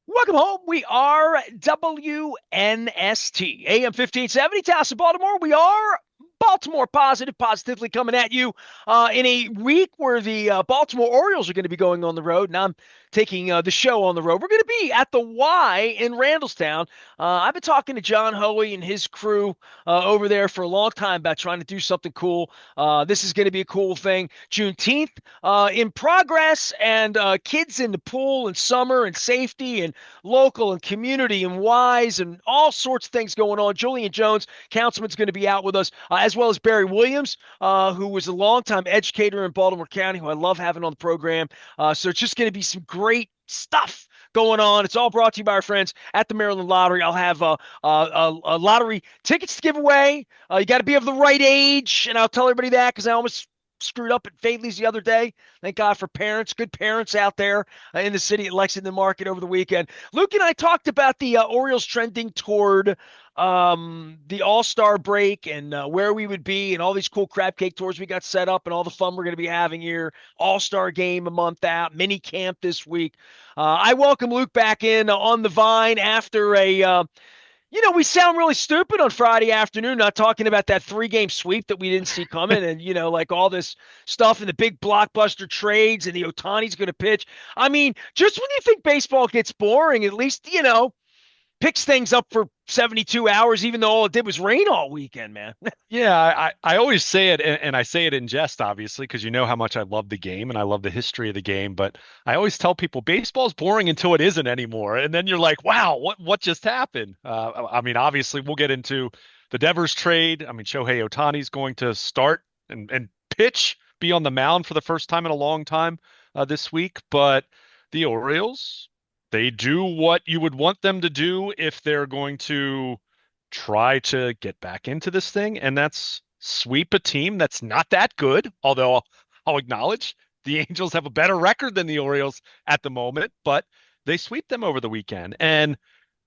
Welcome home. We are WNST, AM 1570, Towson, Baltimore. We are Baltimore positively coming at you in a week where the Baltimore Orioles are going to be going on the road, and I'm taking the show on the road. We're going to be at the Y in Randallstown. I've been talking to John Hoey and his crew over there for a long time about trying to do something cool. This is going to be a cool thing. Juneteenth in progress, and kids in the pool and summer and safety and local and community and wise and all sorts of things going on. Julian Jones, councilman's going to be out with us, as well as Barry Williams, who was a longtime educator in Baltimore County, who I love having on the program. So it's just going to be some great stuff going on. It's all brought to you by our friends at the Maryland Lottery. I'll have a lottery tickets to give away. You got to be of the right age, and I'll tell everybody that because I almost screwed up at Fadley's the other day. Thank God for parents, good parents out there in the city at Lexington Market over the weekend. Luke and I talked about the Orioles trending toward the All-Star break and where we would be and all these cool crab cake tours we got set up and all the fun we're going to be having here. All-Star game a month out, mini camp this week. I welcome Luke back in on the Vine after we sound really stupid on Friday afternoon, not talking about that 3-game sweep that we didn't see coming and, like all this stuff and the big blockbuster trades and the Otani's going to pitch. I mean, just when you think baseball gets boring, at least, picks things up for 72 hours, even though all it did was rain all weekend, man. Yeah, I always say it, and I say it in jest, obviously, because you know how much I love the game and I love the history of the game. But I always tell people baseball's boring until it isn't anymore, and then you're like, wow, what just happened? I mean, obviously, we'll get into the Devers trade. I mean, Shohei Ohtani's going to start and pitch, be on the mound for the first time in a long time this week. But the Orioles, they do what you would want them to do if they're going to try to get back into this thing, and that's sweep a team that's not that good. Although I'll acknowledge the Angels have a better record than the Orioles at the moment, but they sweep them over the weekend and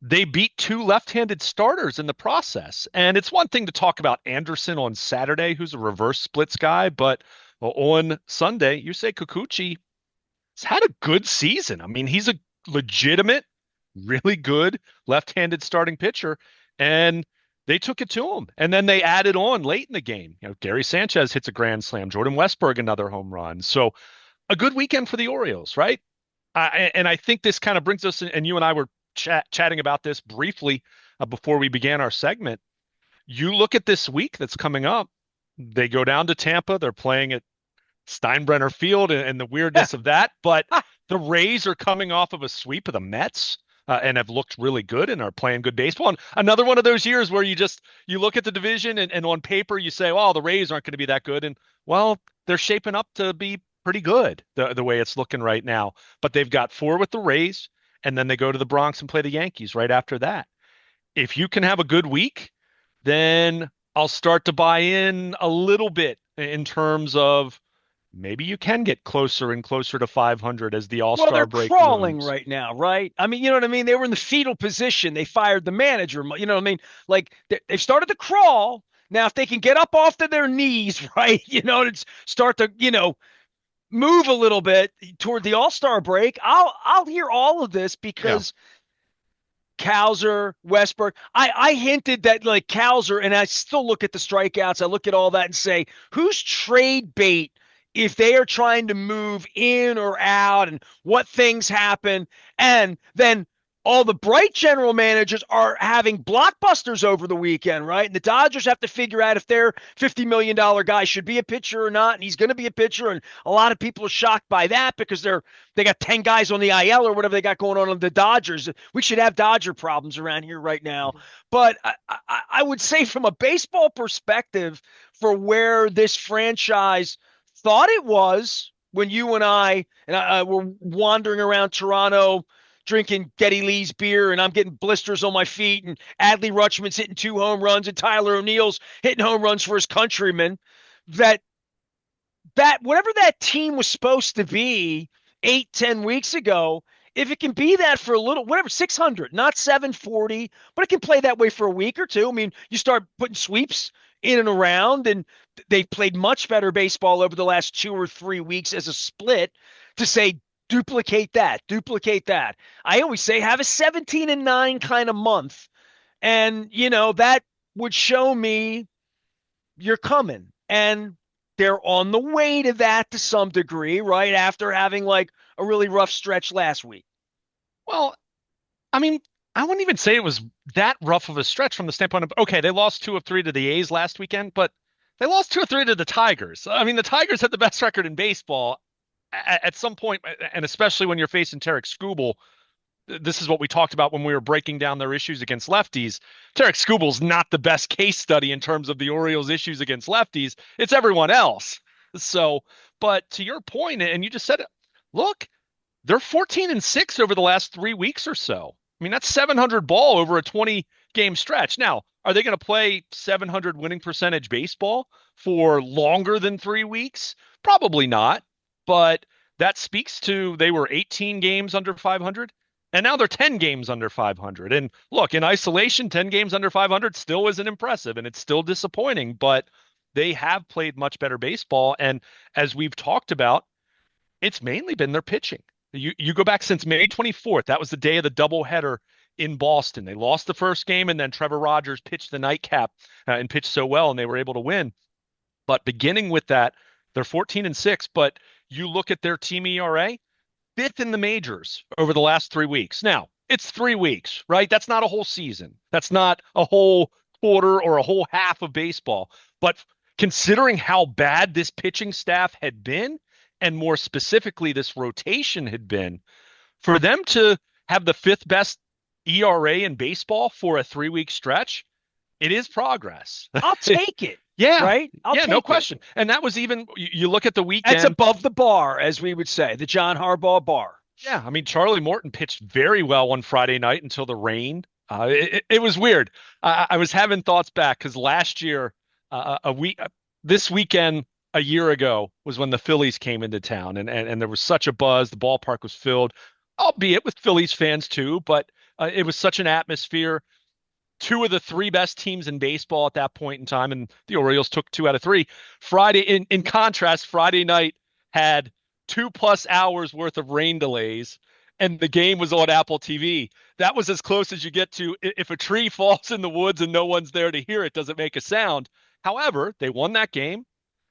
they beat two left-handed starters in the process. And it's one thing to talk about Anderson on Saturday, who's a reverse splits guy, but on Sunday, you say Kikuchi has had a good season. I mean, he's a legitimate, really good left-handed starting pitcher, and they took it to him. And then they added on late in the game. Gary Sanchez hits a grand slam, Jordan Westburg another home run. So a good weekend for the Orioles, right? And I think this kind of brings us, and you and I were chatting about this briefly before we began our segment. You look at this week that's coming up. They go down to Tampa. They're playing at Steinbrenner Field and the weirdness of that. But the Rays are coming off of a sweep of the Mets and have looked really good and are playing good baseball. And another one of those years where you look at the division and on paper you say, well, the Rays aren't going to be that good. And well, they're shaping up to be pretty good the way it's looking right now. But they've got 4 with the Rays, and then they go to the Bronx and play the Yankees right after that. If you can have a good week, then I'll start to buy in a little bit in terms of maybe you can get closer and closer to 500 as the Well, All-Star they're break crawling looms. right now, right? I mean, you know what I mean? They were in the fetal position. They fired the manager. You know what I mean? Like they've started to crawl. Now, if they can get up off to their knees, right? And start to, move a little bit toward the All-Star break, I'll hear all of this Yeah. because Cowser, Westberg. I hinted that like Cowser, and I still look at the strikeouts. I look at all that and say, who's trade bait if they are trying to move in or out and what things happen? And then all the bright general managers are having blockbusters over the weekend, right? And the Dodgers have to figure out if their $50 million guy should be a pitcher or not. And he's going to be a pitcher. And a lot of people are shocked by that because they got 10 guys on the IL or whatever they got going on the Dodgers. We should have Dodger problems around here right now. But I would say from a baseball perspective, for where this franchise thought it was when you and I were wandering around Toronto drinking Geddy Lee's beer and I'm getting blisters on my feet and Adley Rutschman's hitting 2 home runs and Tyler O'Neill's hitting home runs for his countrymen, that whatever that team was supposed to be 8, 10 weeks ago, if it can be that for a little, whatever, 600, not 740, but it can play that way for a week or two. I mean, you start putting sweeps in and around, and they've played much better baseball over the last 2 or 3 weeks as a split to say Duplicate that. Duplicate that. I always say have a 17-9 kind of month. And, that would show me you're coming. And they're on the way to that to some degree, right? After having like a really rough stretch last week. Well, I mean, I wouldn't even say it was that rough of a stretch from the standpoint of, okay, they lost 2 of 3 to the A's last weekend, but they lost 2 of 3 to the Tigers. I mean, the Tigers had the best record in baseball at some point, and especially when you're facing Tarek Skubal. This is what we talked about when we were breaking down their issues against lefties. Tarek Skubal's not the best case study in terms of the Orioles' issues against lefties. It's everyone else. So, but to your point, and you just said it, look, they're 14-6 over the last 3 weeks or so. I mean, that's 700 ball over a 20 game stretch. Now, are they going to play 700 winning percentage baseball for longer than 3 weeks? Probably not. But that speaks to they were 18 games under 500, and now they're 10 games under 500. And look, in isolation, 10 games under 500 still isn't impressive, and it's still disappointing, but they have played much better baseball. And as we've talked about, it's mainly been their pitching. You go back since May 24th. That was the day of the doubleheader in Boston. They lost the first game, and then Trevor Rogers pitched the nightcap and pitched so well, and they were able to win. But beginning with that, they're 14-6. But you look at their team ERA, fifth in the majors over the last 3 weeks. Now, it's 3 weeks, right? That's not a whole season. That's not a whole quarter or a whole half of baseball. But considering how bad this pitching staff had been, and more specifically, this rotation had been, for them to have the fifth best ERA in baseball for a 3 week stretch, it is progress. I'll take it. Yeah. Right? I'll Yeah, take no it. question. And that was even, you look at the That's weekend. above the bar, as we would say, the John Harbaugh bar. Yeah, I mean, Charlie Morton pitched very well on Friday night until the rain. It was weird. I was having thoughts back because last year, this weekend a year ago was when the Phillies came into town, and there was such a buzz. The ballpark was filled, albeit with Phillies fans too, but it was such an atmosphere. Two of the three best teams in baseball at that point in time, and the Orioles took 2 out of 3. Friday, in contrast, Friday night had 2+ hours worth of rain delays, and the game was on Apple TV. That was as close as you get to if a tree falls in the woods and no one's there to hear it, doesn't make a sound. However, they won that game.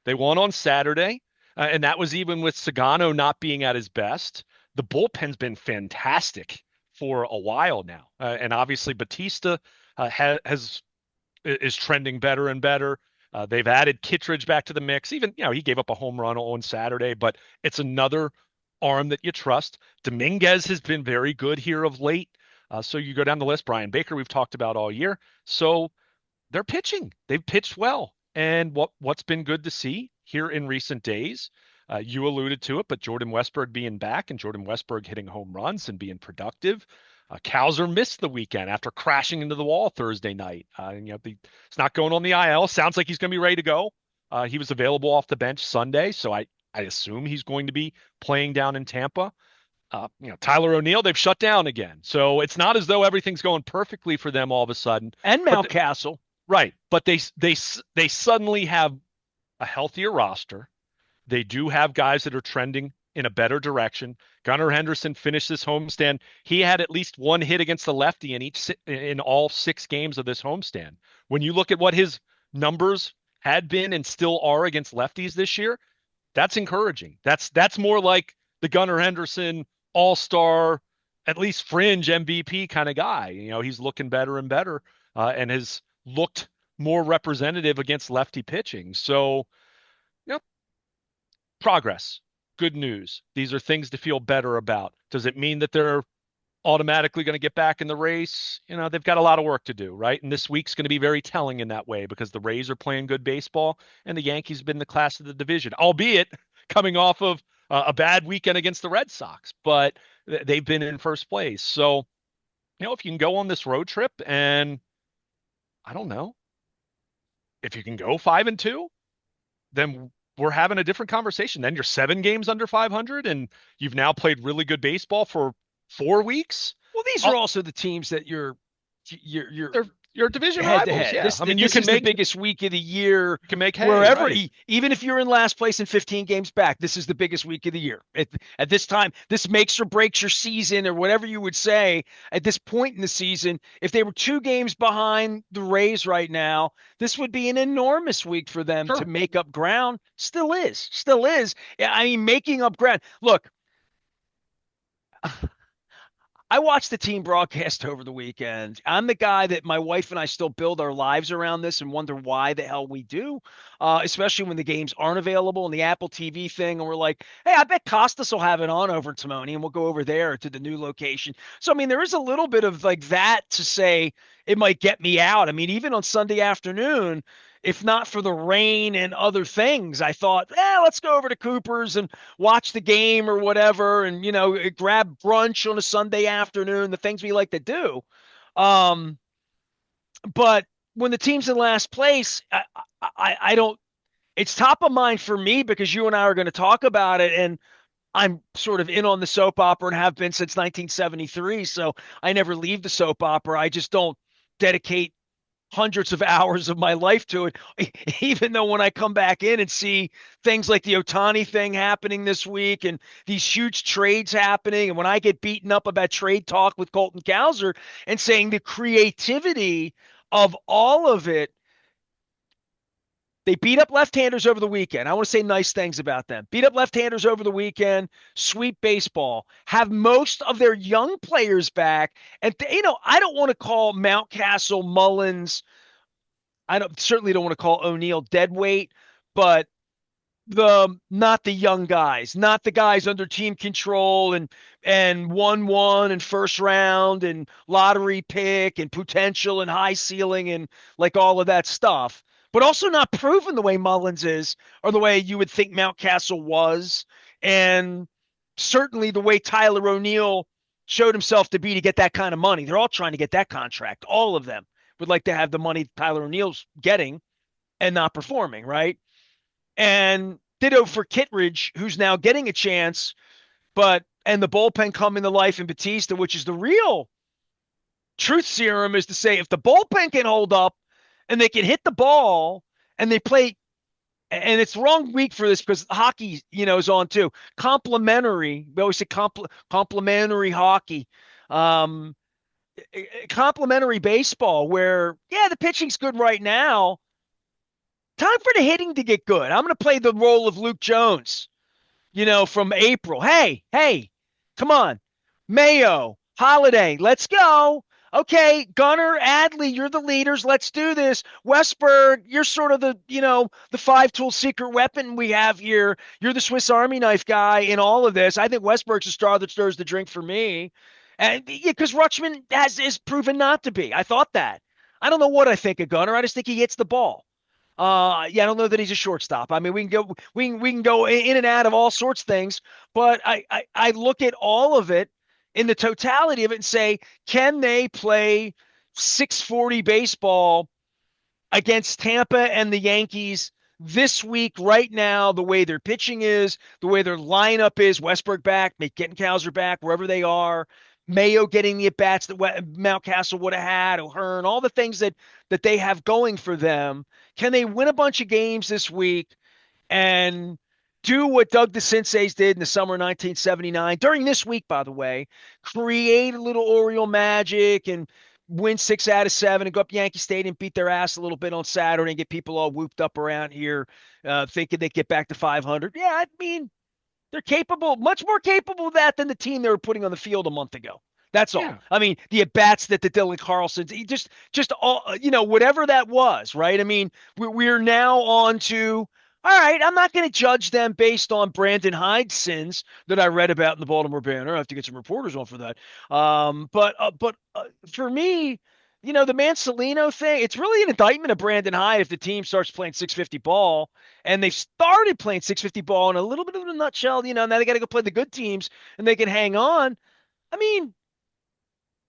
They won on Saturday, and that was even with Sagano not being at his best. The bullpen's been fantastic for a while now, and obviously Batista has is trending better and better. They've added Kittredge back to the mix. Even, he gave up a home run on Saturday, but it's another arm that you trust. Dominguez has been very good here of late. So you go down the list. Brian Baker, we've talked about all year. So they're pitching. They've pitched well. And what's been good to see here in recent days, you alluded to it, but Jordan Westburg being back and Jordan Westburg hitting home runs and being productive. Cowser missed the weekend after crashing into the wall Thursday night. It's not going on the IL. Sounds like he's going to be ready to go. He was available off the bench Sunday, so I assume he's going to be playing down in Tampa. Tyler O'Neill, they've shut down again. So it's not as though everything's going perfectly for them all of a sudden. And Mountcastle. Right. But they suddenly have a healthier roster. They do have guys that are trending in a better direction. Gunnar Henderson finished this homestand. He had at least one hit against the lefty in all 6 games of this homestand. When you look at what his numbers had been and still are against lefties this year, that's encouraging. That's more like the Gunnar Henderson all-star, at least fringe MVP kind of guy. He's looking better and better, and has looked more representative against lefty pitching. So, progress, good news. These are things to feel better about. Does it mean that they're automatically going to get back in the race? They've got a lot of work to do, right? And this week's going to be very telling in that way because the Rays are playing good baseball and the Yankees have been the class of the division, albeit coming off of a bad weekend against the Red Sox, but they've been in first place. So, if you can go on this road trip and I don't know, if you can go 5-2, then we're having a different conversation. Then you're 7 games under 500 and you've now played really good baseball for 4 weeks. Well, these are also the teams that you're your division head to rivals. head. Yeah. This I mean, you this can is the make biggest week of the year. you can make hay, Wherever, right? even if you're in last place and 15 games back, this is the biggest week of the year. At this time, this makes or breaks your season, or whatever you would say. At this point in the season, if they were 2 games behind the Rays right now, this would be an enormous week for them to Sure. make up ground. Still is. Yeah, I mean, making up ground. Look, I watched the team broadcast over the weekend. I'm the guy that my wife and I still build our lives around this and wonder why the hell we do, especially when the games aren't available and the Apple TV thing. And we're like, hey, I bet Costas will have it on over at Timoni and we'll go over there to the new location. So, I mean, there is a little bit of like that to say it might get me out. I mean, even on Sunday afternoon, if not for the rain and other things, I thought, let's go over to Cooper's and watch the game or whatever, and grab brunch on a Sunday afternoon, the things we like to do. Um, but when the team's in last place, I don't. It's top of mind for me because you and I are going to talk about it, and I'm sort of in on the soap opera and have been since 1973. So I never leave the soap opera. I just don't dedicate hundreds of hours of my life to it. Even though when I come back in and see things like the Otani thing happening this week and these huge trades happening, and when I get beaten up about trade talk with Colton Cowser and saying the creativity of all of it, they beat up left-handers over the weekend. I want to say nice things about them. Beat up left-handers over the weekend, sweep baseball, have most of their young players back. And, I don't want to call Mountcastle, Mullins, I certainly don't want to call O'Neill dead weight, but the not the young guys, not the guys under team control and 1-1 and first round and lottery pick and potential and high ceiling and like all of that stuff, but also not proven the way Mullins is or the way you would think Mountcastle was, and certainly the way Tyler O'Neill showed himself to be to get that kind of money. They're all trying to get that contract. All of them would like to have the money Tyler O'Neill's getting and not performing, right? And ditto for Kittredge, who's now getting a chance, and the bullpen coming to life in Batista, which is the real truth serum, is to say if the bullpen can hold up and they can hit the ball and they play, and it's the wrong week for this because hockey, is on too. Complementary, we always say complementary hockey. Um, Complementary baseball where, yeah, the pitching's good right now. Time for the hitting to get good. I'm going to play the role of Luke Jones, from April. Hey, come on. Mayo, Holiday, let's go. Okay, Gunner, Adley, you're the leaders. Let's do this. Westberg, you're sort of the five-tool secret weapon we have here. You're the Swiss Army knife guy in all of this. I think Westberg's the straw that stirs the drink for me. And because Rutschman is proven not to be. I thought that. I don't know what I think of Gunner. I just think he hits the ball. Yeah, I don't know that he's a shortstop. I mean, we can go in and out of all sorts of things, but I look at all of it in the totality of it and say, can they play 640 baseball against Tampa and the Yankees this week, right now, the way their pitching is, the way their lineup is, Westbrook back, getting Cowser back, wherever they are, Mayo getting the at-bats that Mountcastle would have had, O'Hearn, all the things that they have going for them. Can they win a bunch of games this week and do what Doug DeCinces did in the summer of 1979, during this week, by the way, create a little Oriole magic and win 6 out of 7 and go up Yankee Stadium, beat their ass a little bit on Saturday and get people all whooped up around here, thinking they get back to 500. Yeah, I mean, they're capable, much more capable of that than the team they were putting on the field a month ago. That's all. Yeah. I mean, the at bats that the Dylan Carlsons, just all, whatever that was, right? I mean, we're now on to, all right, I'm not going to judge them based on Brandon Hyde's sins that I read about in the Baltimore Banner. I have to get some reporters on for that. But for me, the Mancelino thing, it's really an indictment of Brandon Hyde if the team starts playing 650 ball, and they've started playing 650 ball in a little bit of a nutshell. Now they got to go play the good teams and they can hang on. I mean,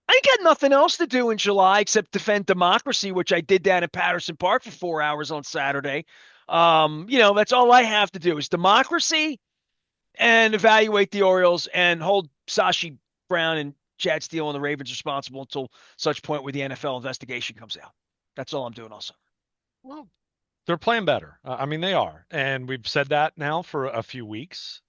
I ain't got nothing else to do in July except defend democracy, which I did down in Patterson Park for 4 hours on Saturday. That's all I have to do is democracy and evaluate the Orioles and hold Sashi Brown and Chad Steele and the Ravens responsible until such point where the NFL investigation comes out. That's all I'm doing all summer. Well, they're playing better. I mean, they are, and we've said that now for a few weeks.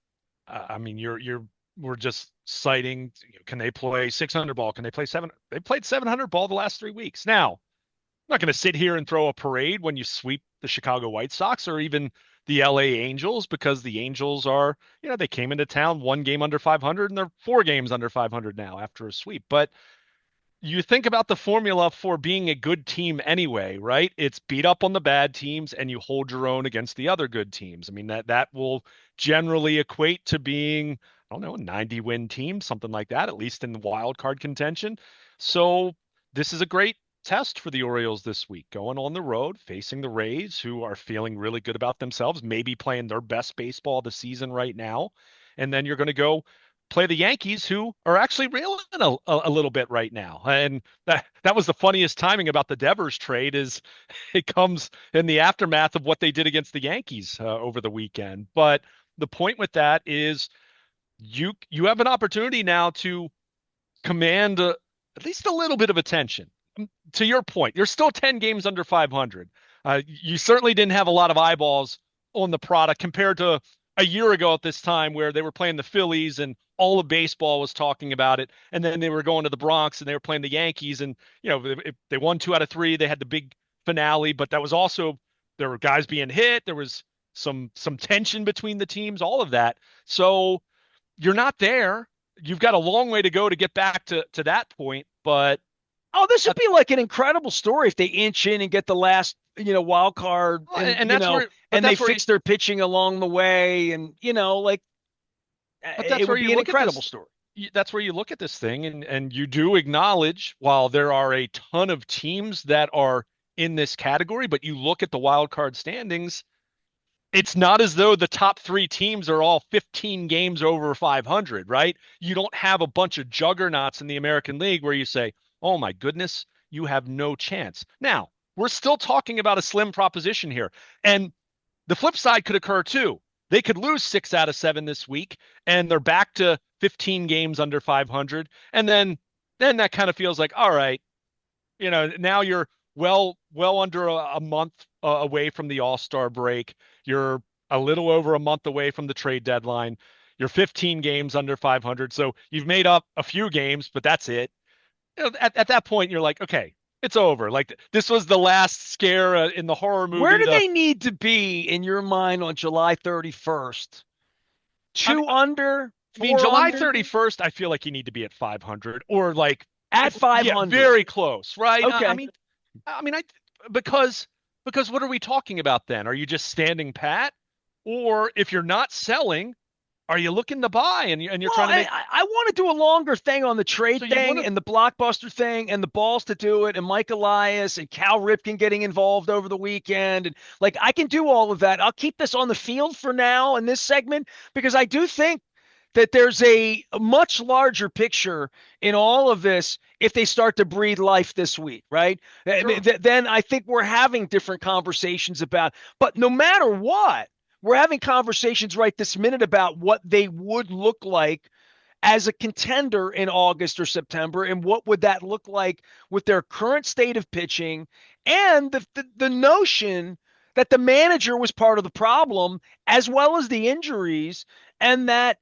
I mean, we're just citing. Can they play 600 ball? Can they play seven? They played 700 ball the last 3 weeks. Now, I'm not going to sit here and throw a parade when you sweep the Chicago White Sox or even the LA Angels, because the Angels are, they came into town 1 game under 500 and they're 4 games under 500 now after a sweep. But you think about the formula for being a good team anyway, right? It's beat up on the bad teams and you hold your own against the other good teams. I mean, that will generally equate to being, I don't know, a 90 win team, something like that, at least in the wild card contention. So this is a great test for the Orioles this week, going on the road, facing the Rays, who are feeling really good about themselves, maybe playing their best baseball of the season right now. And then you're going to go play the Yankees, who are actually reeling a little bit right now. And that was the funniest timing about the Devers trade, is it comes in the aftermath of what they did against the Yankees over the weekend. But the point with that is you have an opportunity now to command at least a little bit of attention. To your point, you're still 10 games under 500. You certainly didn't have a lot of eyeballs on the product compared to a year ago at this time, where they were playing the Phillies and all of baseball was talking about it. And then they were going to the Bronx and they were playing the Yankees. And, they won 2 out of 3. They had the big finale, but that was also, there were guys being hit. There was some tension between the teams, all of that. So you're not there. You've got a long way to go to get back to that point. But Oh, this would be like an incredible story if they inch in and get the last, wild card, and that's where, but they that's where, fix their pitching along the way, and like but that's it where would you be an look at incredible this. story. That's where you look at this thing, and you do acknowledge, while there are a ton of teams that are in this category, but you look at the wild card standings, it's not as though the top 3 teams are all 15 games over 500, right? You don't have a bunch of juggernauts in the American League where you say, oh my goodness, you have no chance. Now, we're still talking about a slim proposition here. And the flip side could occur too. They could lose 6 out of 7 this week and they're back to 15 games under 500. And then that kind of feels like, all right, now you're well under a month away from the All-Star break. You're a little over a month away from the trade deadline. You're 15 games under 500. So you've made up a few games, but that's it. At that point, you're like, okay, it's over. Like, this was the last scare in the horror Where movie. do they need to be in your mind on July 31st? I mean, Two under, I mean, four July under, 31st, I feel like you need to be at 500 or like, at yeah, 500. very close, right? I Okay. mean, I because what are we talking about then? Are you just standing pat, or if you're not selling, are you looking to buy and you're Well, trying to make? I want to do a longer thing on the So trade you want thing to. and the blockbuster thing and the balls to do it and Mike Elias and Cal Ripken getting involved over the weekend. And like, I can do all of that. I'll keep this on the field for now in this segment because I do think that there's a much larger picture in all of this if they start to breathe life this week, right? I mean, Sure. then I think we're having different conversations about, but no matter what, we're having conversations right this minute about what they would look like as a contender in August or September, and what would that look like with their current state of pitching and the notion that the manager was part of the problem as well as the injuries, and that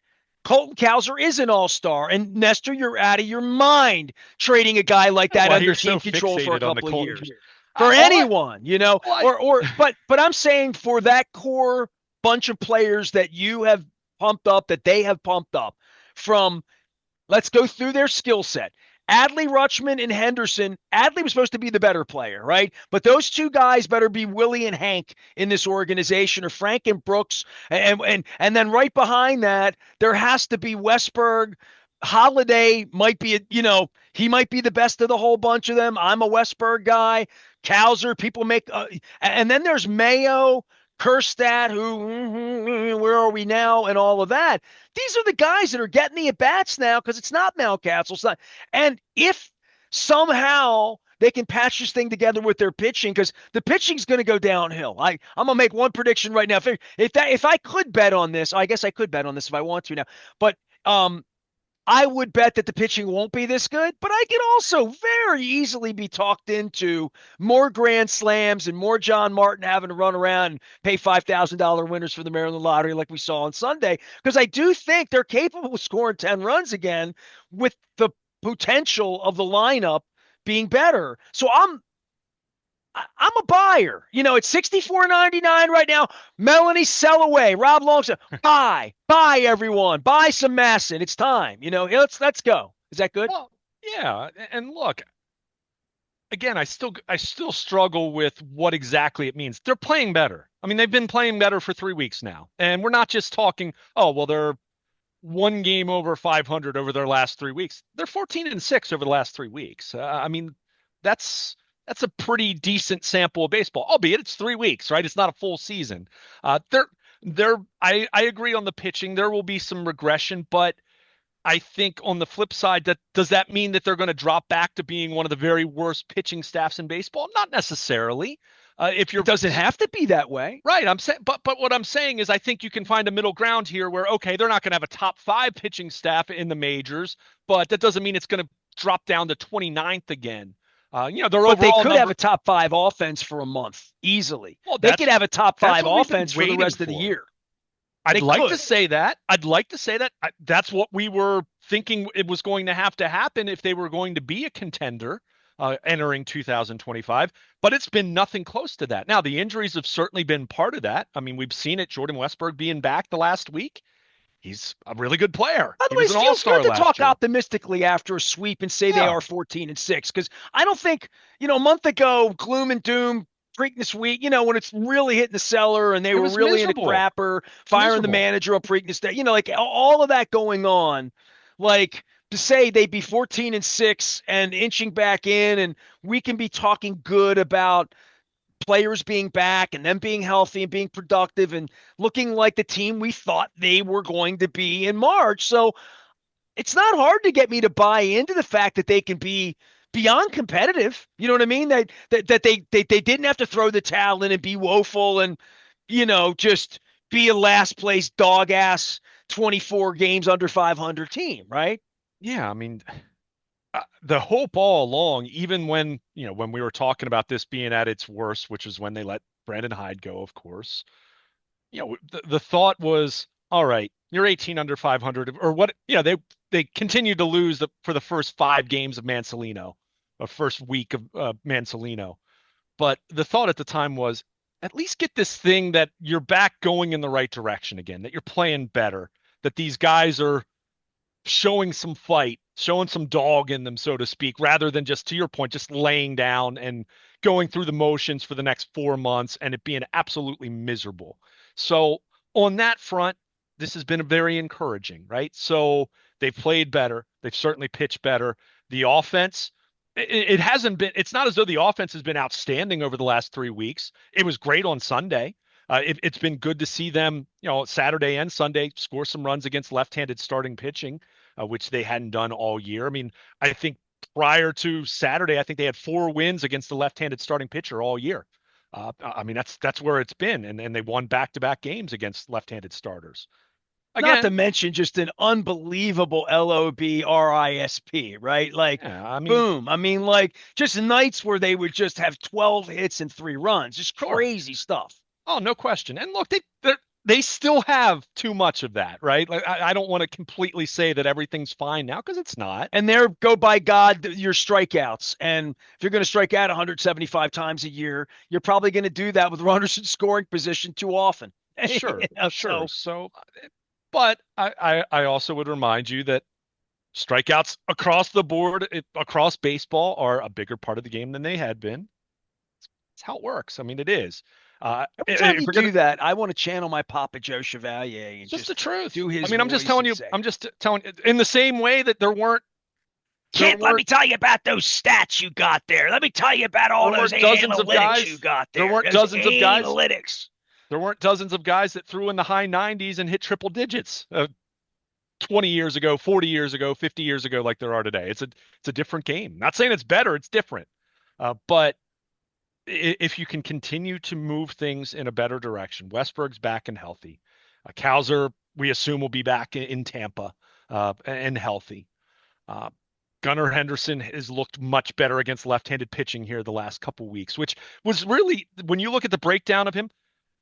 Colton Cowser is an all-star. And Nestor, you're out of your mind trading a guy like that Why under you're team so control for a fixated on the couple of Colton? years for All I, anyone, well, but I'm saying for that core bunch of players that you have pumped up, that they have pumped up, from, let's go through their skill set. Adley Rutschman and Henderson. Adley was supposed to be the better player, right? But those two guys better be Willie and Hank in this organization, or Frank and Brooks. And then right behind that, there has to be Westberg. Holiday might be, he might be the best of the whole bunch of them. I'm a Westberg guy. Cowser, people make, and then there's Mayo, Kerstad, where are we now, and all of that. These are the guys that are getting the at bats now because it's not Mountcastle. It's not. And if somehow they can patch this thing together with their pitching, because the pitching's going to go downhill. I'm gonna make one prediction right now. If I could bet on this, I guess I could bet on this if I want to now. But I would bet that the pitching won't be this good, but I can also very easily be talked into more grand slams and more John Martin having to run around and pay $5,000 winners for the Maryland Lottery like we saw on Sunday, because I do think they're capable of scoring 10 runs again with the potential of the lineup being better. So I'm a buyer. It's 64.99 right now. Melanie, sell away. Rob Long said, buy everyone, buy some Masson. It's time. Let's go. Is that good? Well, yeah, and look, again, I still struggle with what exactly it means. They're playing better. I mean, they've been playing better for 3 weeks now, and we're not just talking. Oh, well, they're one game over 500 over their last 3 weeks. They're 14-6 over the last 3 weeks. I mean, that's that's a pretty decent sample of baseball, albeit it's 3 weeks, right? It's not a full season. I agree on the pitching. There will be some regression, but I think on the flip side, that does that mean that they're going to drop back to being one of the very worst pitching staffs in baseball? Not necessarily. If It you're doesn't have to be that way. right, I'm saying, but what I'm saying is, I think you can find a middle ground here where okay, they're not going to have a top five pitching staff in the majors, but that doesn't mean it's going to drop down to 29th again. Their But they overall could have number. a top five offense for a month easily. Well, They could have a top that's five what we've been offense for the waiting rest of the for. year. I'd They like to could. say that. I'd like to say that. That's what we were thinking it was going to have to happen if they were going to be a contender entering 2025. But it's been nothing close to that. Now, the injuries have certainly been part of that. I mean, we've seen it. Jordan Westberg being back the last week. He's a really good player. By He the way, was it an feels good all-star to last talk year. optimistically after a sweep and say they Yeah, are 14-6, because I don't think, a month ago, gloom and doom, Preakness week, when it's really hitting the cellar and they it were was really in a miserable. crapper, It's firing the miserable. manager on Preakness Day, like all of that going on, like to say they'd be 14-6 and inching back in, and we can be talking good about players being back and them being healthy and being productive and looking like the team we thought they were going to be in March. So it's not hard to get me to buy into the fact that they can be beyond competitive. You know what I mean? That they didn't have to throw the towel in and be woeful and just be a last place dog ass 24 games under 500 team, right? Yeah, I mean, the hope all along, even when we were talking about this being at its worst, which is when they let Brandon Hyde go, of course. The thought was, all right, you're 18 under 500, or what? They continued to lose for the first 5 games of Mansolino, the first week of Mansolino. But the thought at the time was, at least get this thing that you're back going in the right direction again, that you're playing better, that these guys are showing some fight, showing some dog in them, so to speak, rather than just, to your point, just laying down and going through the motions for the next 4 months and it being absolutely miserable. So, on that front, this has been very encouraging, right? So, they've played better. They've certainly pitched better. The offense, it hasn't been, it's not as though the offense has been outstanding over the last 3 weeks. It was great on Sunday. It's been good to see them, Saturday and Sunday score some runs against left-handed starting pitching, which they hadn't done all year. I mean, I think prior to Saturday, I think they had 4 wins against the left-handed starting pitcher all year. I mean, that's where it's been, and they won back-to-back games against left-handed starters. Not to Again, mention just an unbelievable LOBRISP, right? Like, yeah, I mean, boom. I mean, like just nights where they would just have 12 hits and 3 runs. Just sure. crazy stuff. Oh, no question. And look, they still have too much of that, right? Like, I don't want to completely say that everything's fine now because it's not. And there go by God your strikeouts. And if you're going to strike out 175 times a year, you're probably going to do that with runners in scoring position too often. Sure, sure. So So, but I also would remind you that strikeouts across the board, across baseball, are a bigger part of the game than they had been. It's how it works. I mean, it is. every time If you we're gonna, do that, I want to channel my Papa Joe Chevalier and it's just the just truth. do I his mean, I'm just voice telling and you. say, I'm just telling in the same way that there Kid, let me weren't tell you about those stats you got there. Let me tell you about all there those weren't dozens of analytics you guys. got There there. weren't Those dozens of guys. analytics. There weren't dozens of guys that threw in the high 90s and hit triple digits 20 years ago, 40 years ago, 50 years ago, like there are today. It's a different game. Not saying it's better, it's different. But if you can continue to move things in a better direction, Westberg's back and healthy. Cowser, we assume, will be back in Tampa. and healthy. Uh, Gunnar Henderson has looked much better against left-handed pitching here the last couple weeks, which was really, when you look at the breakdown of him,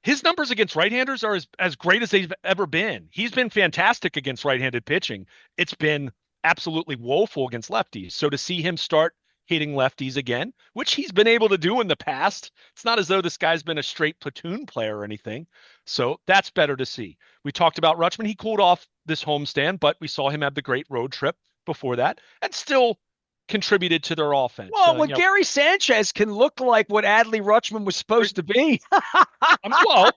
his numbers against right-handers are as great as they've ever been. He's been fantastic against right-handed pitching. It's been absolutely woeful against lefties. So to see him start hitting lefties again, which he's been able to do in the past, it's not as though this guy's been a straight platoon player or anything. So that's better to see. We talked about Rutschman. He cooled off this homestand, but we saw him have the great road trip before that and still contributed to their offense. Well, when Gary Sanchez can look like what Adley Rutschman was supposed to be. Well,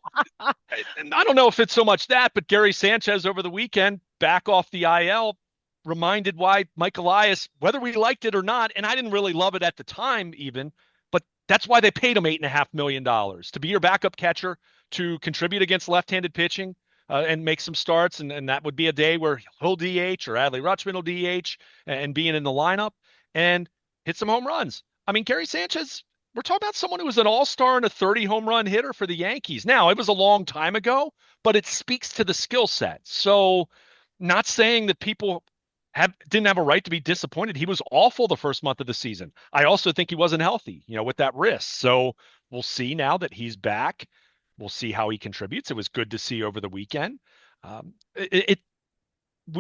and I don't know if it's so much that, but Gary Sanchez over the weekend, back off the IL, reminded why Mike Elias, whether we liked it or not, and I didn't really love it at the time even, but that's why they paid him $8.5 million to be your backup catcher, to contribute against left-handed pitching, and make some starts. And that would be a day where he'll DH or Adley Rutschman will DH and being in the lineup and hit some home runs. I mean, Gary Sanchez, we're talking about someone who was an all-star and a 30 home run hitter for the Yankees. Now, it was a long time ago, but it speaks to the skill set. So, not saying that people didn't have a right to be disappointed. He was awful the first month of the season. I also think he wasn't healthy, with that wrist. So, we'll see now that he's back. We'll see how he contributes. It was good to see over the weekend.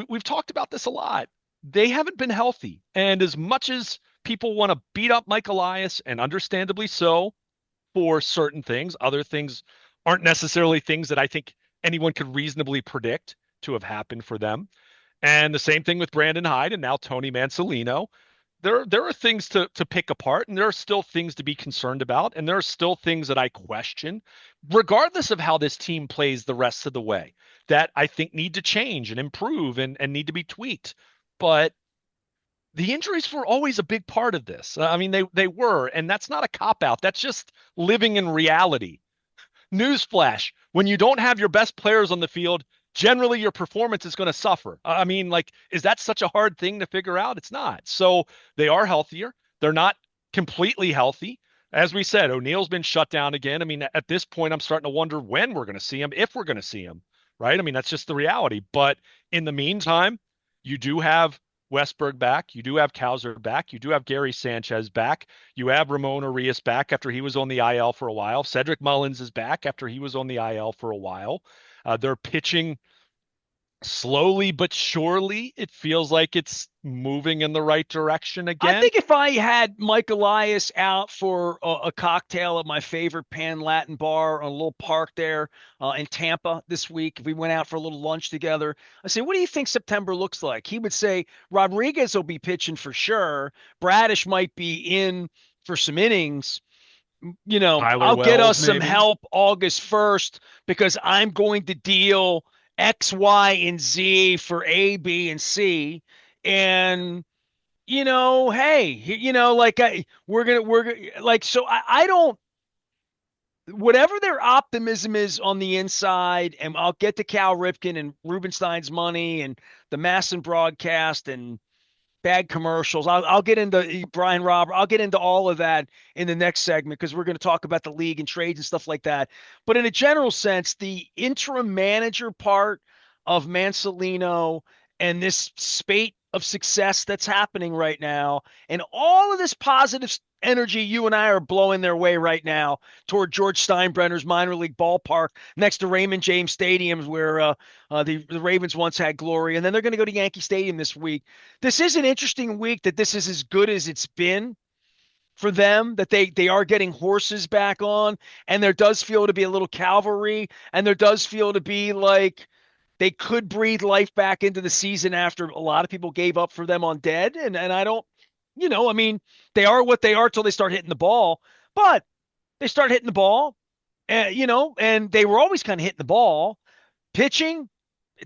We've talked about this a lot. They haven't been healthy. And as much as people want to beat up Mike Elias, and understandably so, for certain things, other things aren't necessarily things that I think anyone could reasonably predict to have happened for them. And the same thing with Brandon Hyde and now Tony Mansolino. There are things to pick apart, and there are still things to be concerned about, and there are still things that I question, regardless of how this team plays the rest of the way, that I think need to change and improve and need to be tweaked. But the injuries were always a big part of this. I mean, they were, and that's not a cop out. That's just living in reality. Newsflash: when you don't have your best players on the field, generally your performance is going to suffer. I mean, like, is that such a hard thing to figure out? It's not. So they are healthier. They're not completely healthy. As we said, O'Neill's been shut down again. I mean, at this point, I'm starting to wonder when we're going to see him, if we're going to see him, right? I mean, that's just the reality. But in the meantime, you do have Westberg back. You do have Kowser back. You do have Gary Sanchez back. You have Ramon Arias back after he was on the IL for a while. Cedric Mullins is back after he was on the IL for a while. They're pitching slowly but surely. It feels like it's moving in the right direction I again. think if I had Mike Elias out for a cocktail at my favorite Pan Latin bar on a little park there in Tampa this week, if we went out for a little lunch together, I say, what do you think September looks like? He would say Rodriguez will be pitching for sure. Bradish might be in for some innings. Tyler I'll get Wells, us some maybe. help August 1st because I'm going to deal X, Y, and Z for A, B, and C. And hey, like we're gonna like so I don't whatever their optimism is on the inside, and I'll get to Cal Ripken and Rubenstein's money and the Masson broadcast and bad commercials. I'll get into Brian Robert. I'll get into all of that in the next segment because we're going to talk about the league and trades and stuff like that. But in a general sense, the interim manager part of Mansolino and this spate of success that's happening right now, and all of this positive energy you and I are blowing their way right now toward George Steinbrenner's minor league ballpark next to Raymond James Stadium, where the Ravens once had glory, and then they're going to go to Yankee Stadium this week. This is an interesting week that this is as good as it's been for them, that they are getting horses back on, and there does feel to be a little cavalry, and there does feel to be like they could breathe life back into the season after a lot of people gave up for them on dead. And I don't, I mean, they are what they are till they start hitting the ball, but they start hitting the ball, and they were always kind of hitting the ball. Pitching,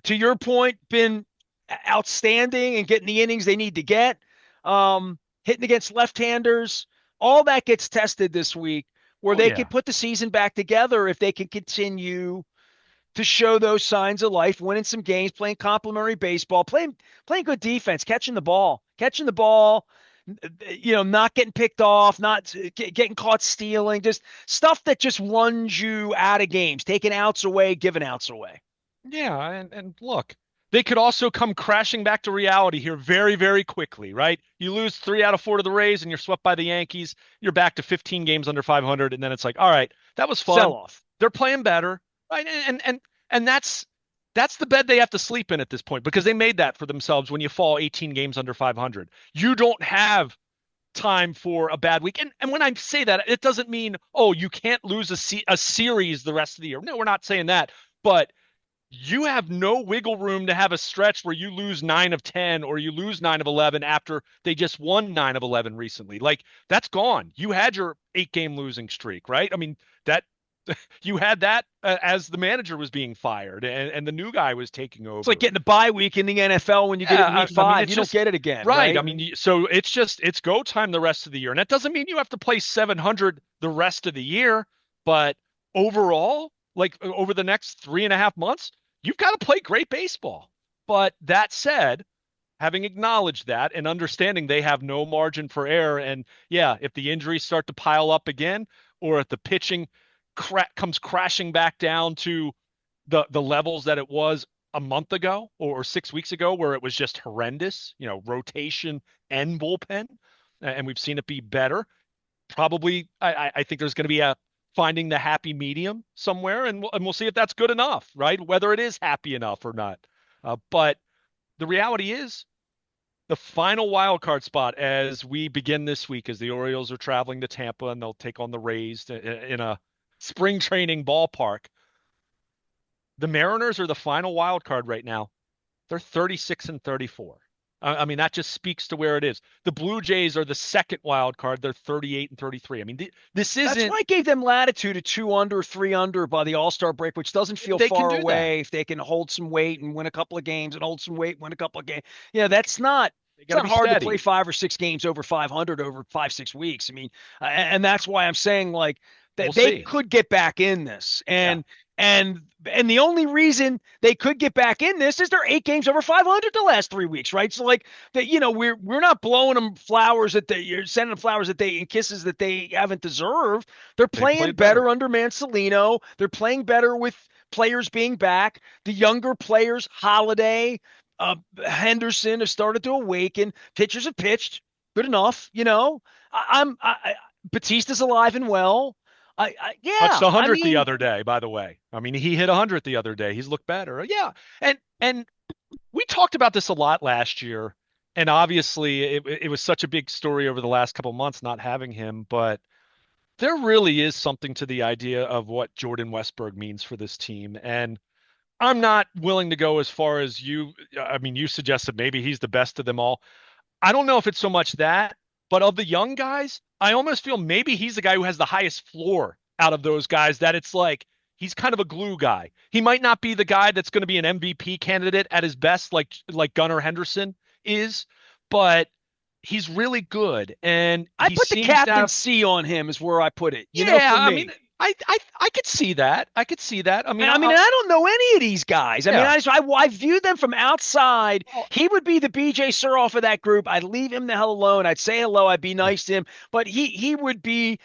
to your point, been outstanding and getting the innings they need to get. Hitting against left-handers, all that gets tested this week, where Oh they could yeah. put the season back together if they can continue to show those signs of life, winning some games, playing complimentary baseball, playing good defense, catching the ball, not getting picked off, not getting caught stealing, just stuff that just runs you out of games, taking outs away, giving outs away. Yeah, and look, they could also come crashing back to reality here very, very quickly, right? You lose 3 out of 4 to the Rays and you're swept by the Yankees. You're back to 15 games under 500, and then it's like, all right, that was Sell fun. off. They're playing better, right? And that's the bed they have to sleep in at this point because they made that for themselves when you fall 18 games under 500. You don't have time for a bad week. And when I say that, it doesn't mean, oh, you can't lose a series the rest of the year. No, we're not saying that. But you have no wiggle room to have a stretch where you lose 9 of 10 or you lose 9 of 11 after they just won 9 of 11 recently. Like that's gone. You had your 8 game losing streak, right? I mean, that you had that as the manager was being fired and the new guy was taking It's like over. getting a bye week in the NFL when you get it in Yeah, week I mean, five. it's You don't just get it again, right. I right? mean, so it's go time the rest of the year, and that doesn't mean you have to play 700 the rest of the year, but overall, like over the next 3.5 months, you've got to play great baseball. But that said, having acknowledged that and understanding they have no margin for error, and yeah, if the injuries start to pile up again, or if the pitching comes crashing back down to the levels that it was a month ago or 6 weeks ago, where it was just horrendous, rotation and bullpen, and we've seen it be better. Probably, I think there's going to be a finding the happy medium somewhere, and we'll see if that's good enough, right? Whether it is happy enough or not. But the reality is, the final wild card spot as we begin this week, as the Orioles are traveling to Tampa and they'll take on the Rays in a spring training ballpark. The Mariners are the final wild card right now. They're 36 and 34. I mean, that just speaks to where it is. The Blue Jays are the second wild card. They're 38 and 33. I mean, this That's isn't, why I gave them latitude at 2 under, 3 under by the All-Star break, which doesn't feel they can far do that. away if they can hold some weight and win a couple of games and hold some weight, win a couple of games. Yeah, that's not They it's got to not be hard to play steady. 5 or 6 games over 500 over 5, 6 weeks. I mean, and that's why I'm saying like that We'll they see. could get back in this, Yeah, and the only reason they could get back in this is they're 8 games over 500 the last 3 weeks, right? So like that, we're not blowing them flowers that you're sending them flowers that they and kisses that they haven't deserved. They're they playing played better. better under Mancelino. They're playing better with players being back. The younger players, Holiday, Henderson, have started to awaken. Pitchers have pitched good enough. Batista's alive and well. Touched Yeah. I 100 the mean, other day, by the way. I mean, he hit 100 the other day. He's looked better. Yeah. And we talked about this a lot last year, and obviously it was such a big story over the last couple months not having him, but there really is something to the idea of what Jordan Westberg means for this team. And I'm not willing to go as far as you. I mean, you suggested maybe he's the best of them all. I don't know if it's so much that, but of the young guys, I almost feel maybe he's the guy who has the highest floor out of those guys, that it's like he's kind of a glue guy. He might not be the guy that's going to be an MVP candidate at his best, like Gunnar Henderson is, but he's really good. And I he put the seems to captain have, C on him is where I put it. yeah, For I mean, me. I could see that. I could see that. I mean, And I don't know any of these guys. I mean, yeah. I view them from outside. Well, He would be the BJ Suroff of that group. I'd leave him the hell alone. I'd say hello. I'd be nice to him. But he would be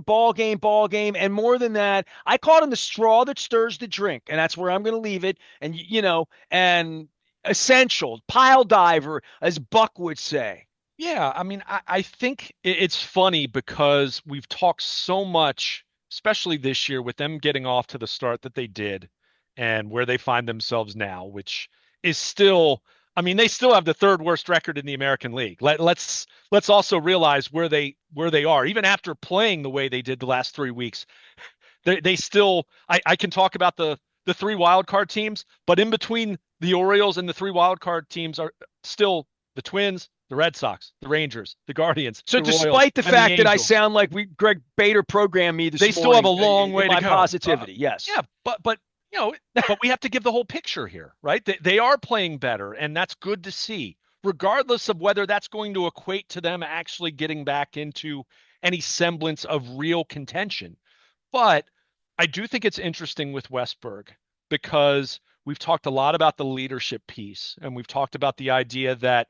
ball game. And more than that, I called him the straw that stirs the drink. And that's where I'm going to leave it. And, and essential, pile diver, as Buck would say. yeah, I mean, I think it's funny because we've talked so much, especially this year, with them getting off to the start that they did and where they find themselves now, which is still, I mean, they still have the third worst record in the American League. Let's also realize where they are. Even after playing the way they did the last 3 weeks, they still, I can talk about the three wild card teams, but in between the Orioles and the three wild card teams are still the Twins, the Red Sox, the Rangers, the Guardians, So the Royals, despite the and the fact that I Angels. sound like Greg Bader programmed me They this still have a morning long in way to my go. positivity, yes. Yeah, but you know, but we have to give the whole picture here, right? They are playing better, and that's good to see, regardless of whether that's going to equate to them actually getting back into any semblance of real contention. But I do think it's interesting with Westberg because we've talked a lot about the leadership piece, and we've talked about the idea that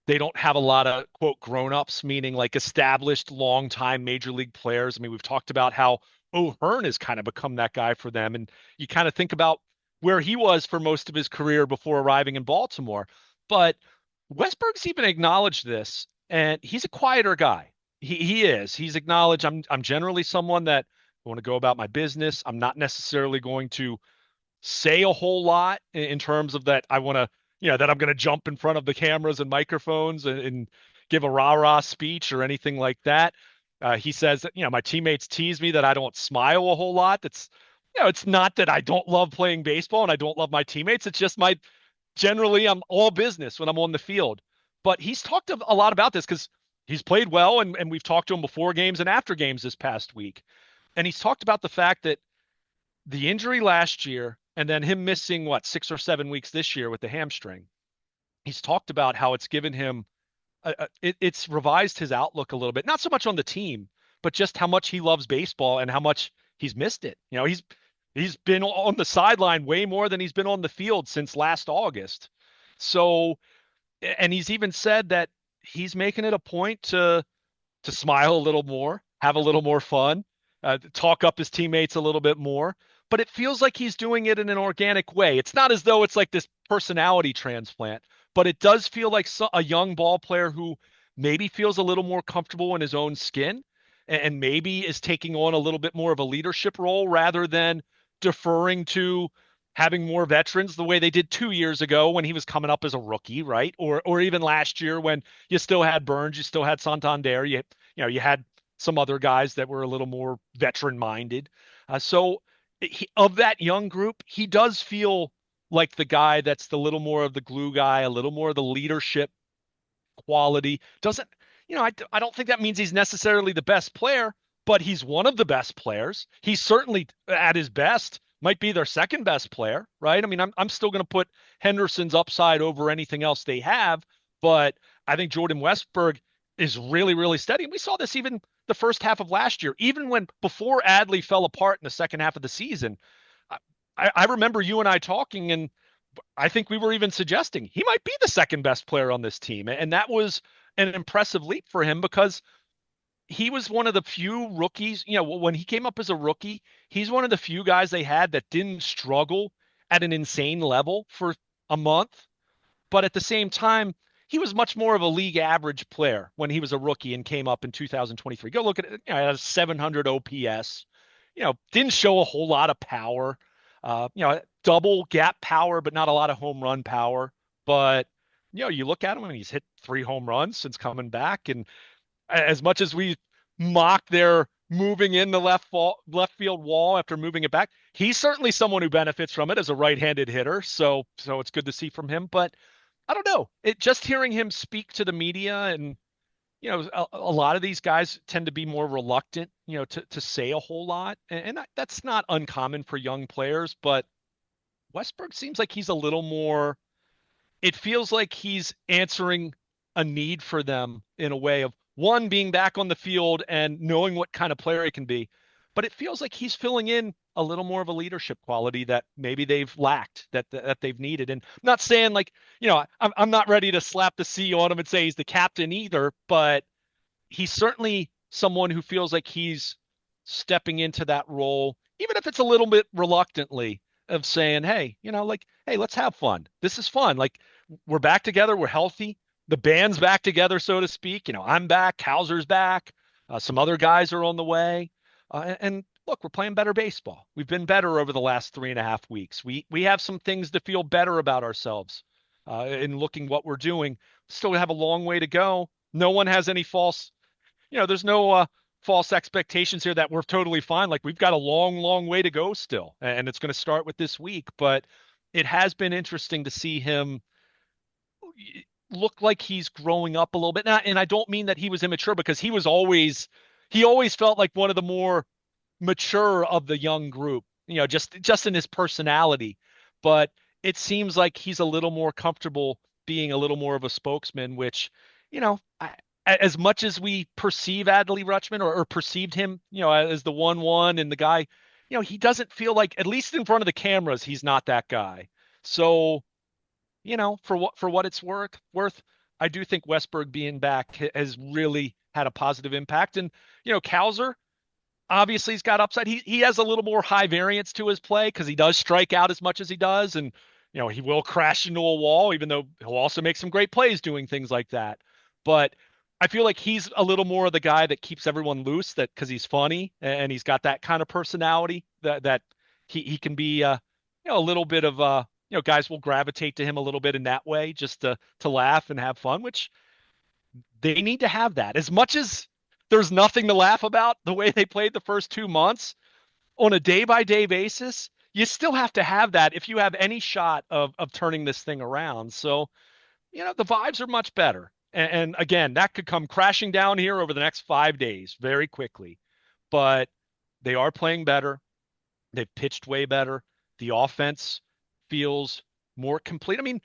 they don't have a lot of quote grown-ups, meaning like established long-time major league players. I mean, we've talked about how O'Hearn has kind of become that guy for them. And you kind of think about where he was for most of his career before arriving in Baltimore. But Westberg's even acknowledged this, and he's a quieter guy. He is. He's acknowledged I'm generally someone that I want to go about my business. I'm not necessarily going to say a whole lot in terms of that I want to, that I'm going to jump in front of the cameras and microphones and give a rah-rah speech or anything like that. He says that, my teammates tease me that I don't smile a whole lot. It's not that I don't love playing baseball and I don't love my teammates. It's just generally I'm all business when I'm on the field. But he's talked a lot about this because he's played well and we've talked to him before games and after games this past week. And he's talked about the fact that the injury last year and then him missing 6 or 7 weeks this year with the hamstring. He's talked about how it's given him it's revised his outlook a little bit, not so much on the team, but just how much he loves baseball and how much he's missed it. He's been on the sideline way more than he's been on the field since last August. So, and he's even said that he's making it a point to smile a little more, have a little more fun, talk up his teammates a little bit more. But it feels like he's doing it in an organic way. It's not as though it's like this personality transplant, but it does feel like a young ball player who maybe feels a little more comfortable in his own skin and maybe is taking on a little bit more of a leadership role rather than deferring to having more veterans the way they did 2 years ago when he was coming up as a rookie, right? Or even last year when you still had Burns, you still had Santander, you had some other guys that were a little more veteran minded. Of that young group, he does feel like the guy that's the little more of the glue guy, a little more of the leadership quality. Doesn't, I don't think that means he's necessarily the best player, but he's one of the best players. He's certainly at his best, might be their second best player, right? I mean, I'm still going to put Henderson's upside over anything else they have, but I think Jordan Westburg is really, really steady. And we saw this even the first half of last year, even when before Adley fell apart in the second half of the season. I remember you and I talking, and I think we were even suggesting he might be the second best player on this team. And that was an impressive leap for him because he was one of the few rookies, when he came up as a rookie, he's one of the few guys they had that didn't struggle at an insane level for a month. But at the same time, he was much more of a league average player when he was a rookie and came up in 2023. Go look at it, a 700 OPS, didn't show a whole lot of power, double gap power, but not a lot of home run power. But, you look at him and he's hit 3 home runs since coming back. And as much as we mock their moving in the left field wall after moving it back, he's certainly someone who benefits from it as a right-handed hitter. So it's good to see from him. But I don't know. It just hearing him speak to the media and a lot of these guys tend to be more reluctant, to say a whole lot, and that's not uncommon for young players. But Westberg seems like he's a little more. It feels like he's answering a need for them in a way of one being back on the field and knowing what kind of player he can be. But it feels like he's filling in a little more of a leadership quality that maybe they've lacked, that they've needed. And I'm not saying like, I'm not ready to slap the C on him and say he's the captain either, but he's certainly someone who feels like he's stepping into that role, even if it's a little bit reluctantly, of saying, hey, hey, let's have fun. This is fun. Like, we're back together. We're healthy. The band's back together, so to speak. I'm back. Hauser's back. Some other guys are on the way. And look, we're playing better baseball. We've been better over the last 3.5 weeks. We have some things to feel better about ourselves in looking what we're doing. Still have a long way to go. No one has any there's no false expectations here that we're totally fine. Like, we've got a long, long way to go still, and it's going to start with this week. But it has been interesting to see him look like he's growing up a little bit. And I don't mean that he was immature, because he always felt like one of the more mature of the young group, just in his personality. But it seems like he's a little more comfortable being a little more of a spokesman, which, as much as we perceive Adley Rutschman, or perceived him, as the 1-1 and the guy, he doesn't feel like, at least in front of the cameras, he's not that guy. So, for what it's worth, I do think Westberg being back has really had a positive impact. And, Cowser, obviously he's got upside. He has a little more high variance to his play because he does strike out as much as he does, and he will crash into a wall, even though he'll also make some great plays doing things like that. But I feel like he's a little more of the guy that keeps everyone loose, that because he's funny and he's got that kind of personality that he can be a little bit of guys will gravitate to him a little bit in that way, just to laugh and have fun, which they need to have that. As much as there's nothing to laugh about the way they played the first 2 months on a day by day basis, you still have to have that if you have any shot of turning this thing around. So, the vibes are much better. And again, that could come crashing down here over the next 5 days very quickly. But they are playing better. They've pitched way better. The offense feels more complete. I mean,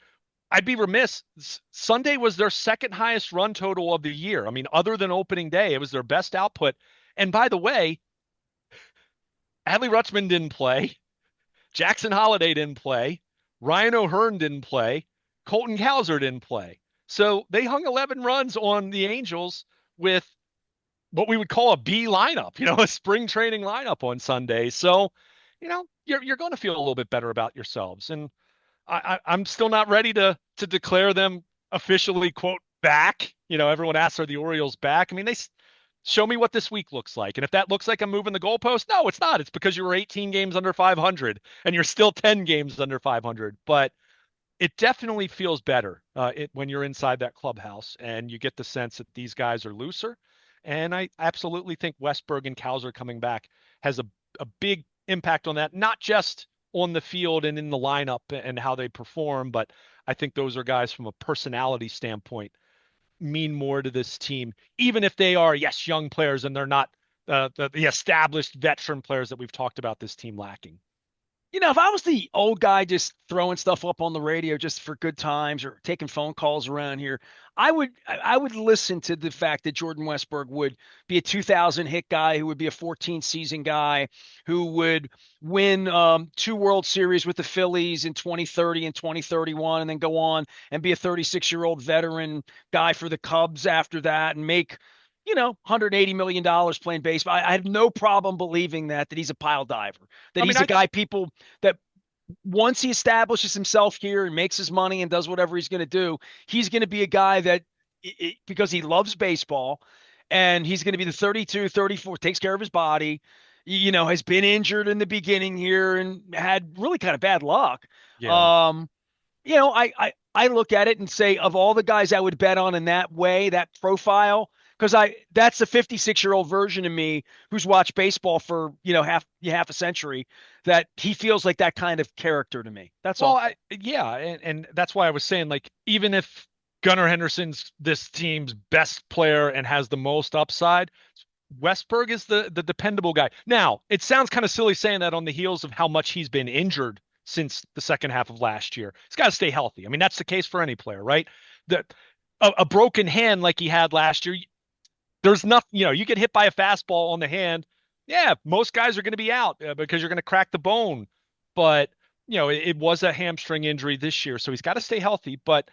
I'd be remiss. Sunday was their second highest run total of the year. I mean, other than opening day, it was their best output. And by the way, Adley Rutschman didn't play. Jackson Holliday didn't play. Ryan O'Hearn didn't play. Colton Cowser didn't play. So they hung 11 runs on the Angels with what we would call a B lineup, a spring training lineup on Sunday. So, you're going to feel a little bit better about yourselves. And I'm still not ready to declare them officially, quote, back. Everyone asks, are the Orioles back? I mean, they show me what this week looks like. And if that looks like I'm moving the goalpost, no, it's not. It's because you were 18 games under 500 and you're still 10 games under 500. But it definitely feels better when you're inside that clubhouse and you get the sense that these guys are looser. And I absolutely think Westberg and Cowser coming back has a big impact on that, not just on the field and in the lineup and how they perform, but I think those are guys from a personality standpoint mean more to this team, even if they are, yes, young players and they're not the established veteran players that we've talked about this team lacking. If I was the old guy just throwing stuff up on the radio just for good times or taking phone calls around here, I would listen to the fact that Jordan Westberg would be a 2000 hit guy, who would be a 14 season guy, who would win two World Series with the Phillies in 2030 and 2031, and then go on and be a 36-year-old veteran guy for the Cubs after that and make $180 million playing baseball. I have no problem believing that he's a pile diver, that I mean, he's a guy people that once he establishes himself here and makes his money and does whatever he's going to do, he's going to be a guy that because he loves baseball and he's going to be the 32, 34, takes care of his body, has been injured in the beginning here and had really kind of bad luck. yeah. Um, I look at it and say, of all the guys I would bet on in that way, that profile, because that's the 56-year-old version of me who's watched baseball for half a century, that he feels like that kind of character to me. That's Well, all. yeah, and that's why I was saying, like, even if Gunnar Henderson's this team's best player and has the most upside, Westberg is the dependable guy. Now, it sounds kind of silly saying that on the heels of how much he's been injured since the second half of last year. He's got to stay healthy. I mean, that's the case for any player, right? The a broken hand like he had last year, there's nothing, you get hit by a fastball on the hand. Yeah, most guys are going to be out because you're going to crack the bone. But, it was a hamstring injury this year, so he's got to stay healthy. But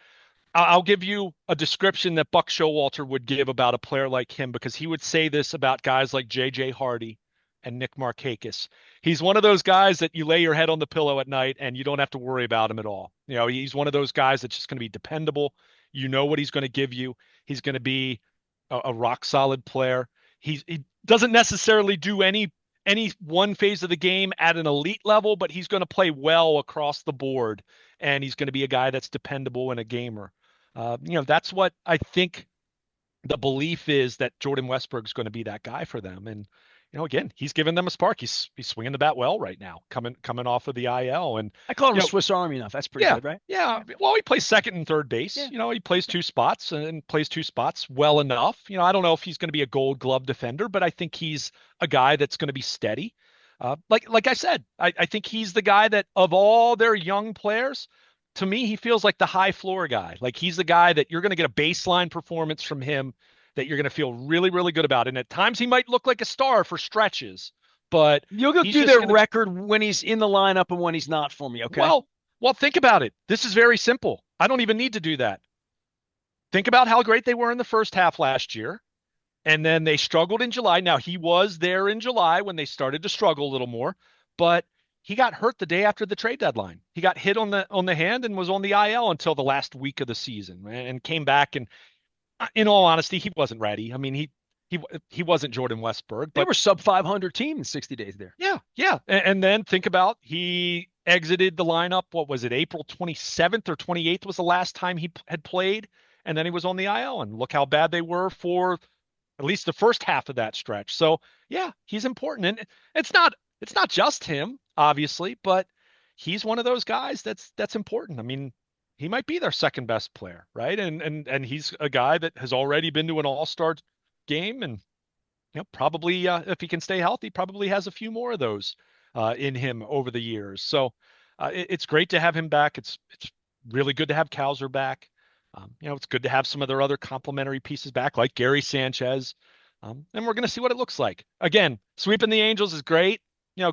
I'll give you a description that Buck Showalter would give about a player like him, because he would say this about guys like J.J. Hardy and Nick Markakis. He's one of those guys that you lay your head on the pillow at night and you don't have to worry about him at all. He's one of those guys that's just going to be dependable. You know what he's going to give you. He's going to be a rock solid player. He doesn't necessarily do any one phase of the game at an elite level, but he's going to play well across the board, and he's going to be a guy that's dependable and a gamer. That's what I think the belief is, that Jordan Westberg's going to be that guy for them. And again, he's given them a spark. He's swinging the bat well right now, coming off of the IL. And I call him you a know, Swiss Army enough. That's pretty yeah, good, right? yeah. Well, he plays second and third base. Yeah. He plays two spots and plays two spots well enough. I don't know if he's going to be a Gold Glove defender, but I think he's a guy that's going to be steady. Like I said, I think he's the guy that, of all their young players, to me, he feels like the high floor guy. Like, he's the guy that you're going to get a baseline performance from him that you're going to feel really, really good about. And at times he might look like a star for stretches, but You'll go he's do just their going to, record when he's in the lineup and when he's not for me, okay? well, think about it. This is very simple. I don't even need to do that. Think about how great they were in the first half last year And then they struggled in July. Now he was there in July when they started to struggle a little more, but he got hurt the day after the trade deadline. He got hit on the hand and was on the IL until the last week of the season and came back. And in all honesty, he wasn't ready. I mean, he he wasn't Jordan Westburg, They but were sub 500 team in 60 days there. yeah, yeah. And then think about he exited the lineup. What was it? April 27th or 28th was the last time he had played, and then he was on the IL. And look how bad they were for at least the first half of that stretch. So yeah, he's important, and it's not just him, obviously, but he's one of those guys that's important. I mean, he might be their second best player, right? And he's a guy that has already been to an All-Star game, and probably if he can stay healthy, probably has a few more of those in him over the years. So it's great to have him back. It's really good to have Kowser back. It's good to have some of their other complementary pieces back, like Gary Sanchez. And we're going to see what it looks like. Again, sweeping the Angels is great.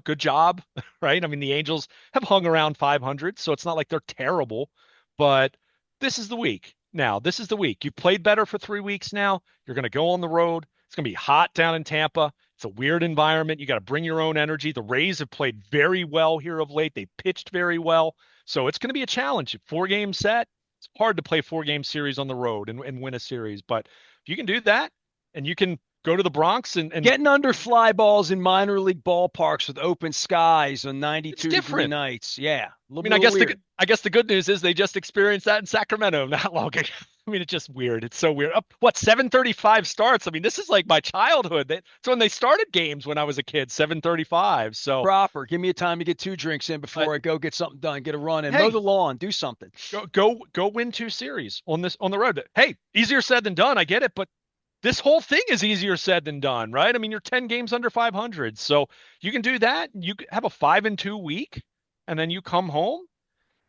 Good job, right? I mean, the Angels have hung around 500, so it's not like they're terrible. But this is the week. Now, this is the week. You've played better for 3 weeks now. You're going to go on the road. It's going to be hot down in Tampa. It's a weird environment. You got to bring your own energy. The Rays have played very well here of late. They pitched very well. So it's going to be a challenge. 4 game set. It's hard to play 4 game series on the road and win a series. But if you can do that and you can go to the Bronx and Getting under fly balls in minor league ballparks with open skies on it's 92-degree different. nights. Yeah, a I little, mean, little weird. I guess the good news is they just experienced that in Sacramento not long ago. I mean, it's just weird. It's so weird. What 7:35 starts? I mean, this is like my childhood. That's when they started games when I was a kid. 7:35. So, Proper. Give me a time to get 2 drinks in uh, before I go get something done, get a run in, mow the hey, lawn, do something. go win 2 series on the road. Hey, easier said than done. I get it, but this whole thing is easier said than done, right? I mean, you're 10 games under 500, so you can do that. You have a 5-2 week, and then you come home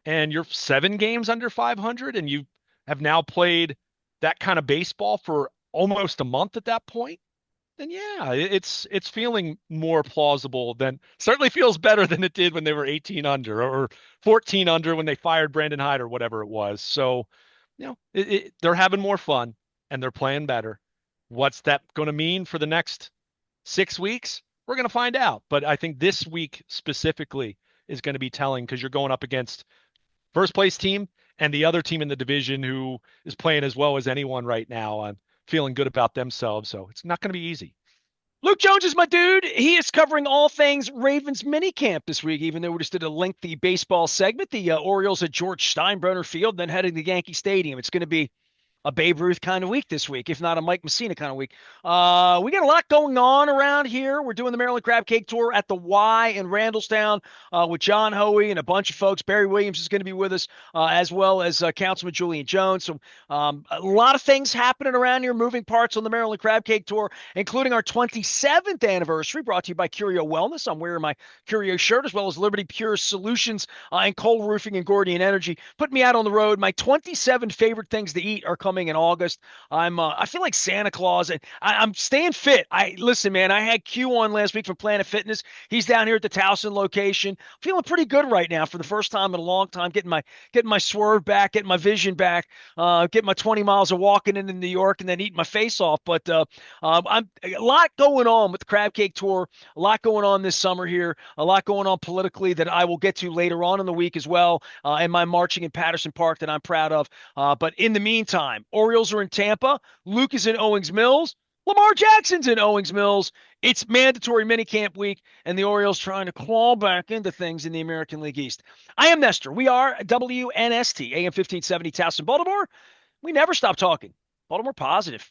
and you're 7 games under 500 and you have now played that kind of baseball for almost a month at that point, then yeah, it's feeling more plausible than certainly feels better than it did when they were 18 under or 14 under when they fired Brandon Hyde or whatever it was. So, they're having more fun and they're playing better. What's that going to mean for the next 6 weeks? We're going to find out. But I think this week specifically is going to be telling because you're going up against first place team and the other team in the division who is playing as well as anyone right now and feeling good about themselves. So it's not going to be easy. Luke Jones is my dude. He is covering all things Ravens minicamp this week, even though we just did a lengthy baseball segment. The Orioles at George Steinbrenner Field, then heading to Yankee Stadium. It's going to be a Babe Ruth kind of week this week, if not a Mike Messina kind of week. We got a lot going on around here. We're doing the Maryland Crab Cake Tour at the Y in Randallstown with John Hoey and a bunch of folks. Barry Williams is going to be with us, as well as Councilman Julian Jones. So a lot of things happening around here, moving parts on the Maryland Crab Cake Tour, including our 27th anniversary, brought to you by Curio Wellness. I'm wearing my Curio shirt, as well as Liberty Pure Solutions and Coal Roofing and Gordian Energy. Put me out on the road. My 27 favorite things to eat are coming in August. I feel like Santa Claus, and I'm staying fit. Listen, man. I had Q on last week from Planet Fitness. He's down here at the Towson location. Feeling pretty good right now for the first time in a long time. Getting my swerve back, getting my vision back, getting my 20 miles of walking into New York, and then eating my face off. But I'm a lot going on with the Crab Cake Tour. A lot going on this summer here. A lot going on politically that I will get to later on in the week as well. And my marching in Patterson Park that I'm proud of. But in the meantime, Orioles are in Tampa. Luke is in Owings Mills. Lamar Jackson's in Owings Mills. It's mandatory minicamp week, and the Orioles trying to claw back into things in the American League East. I am Nestor. We are WNST, AM 1570, Towson, Baltimore. We never stop talking. Baltimore positive.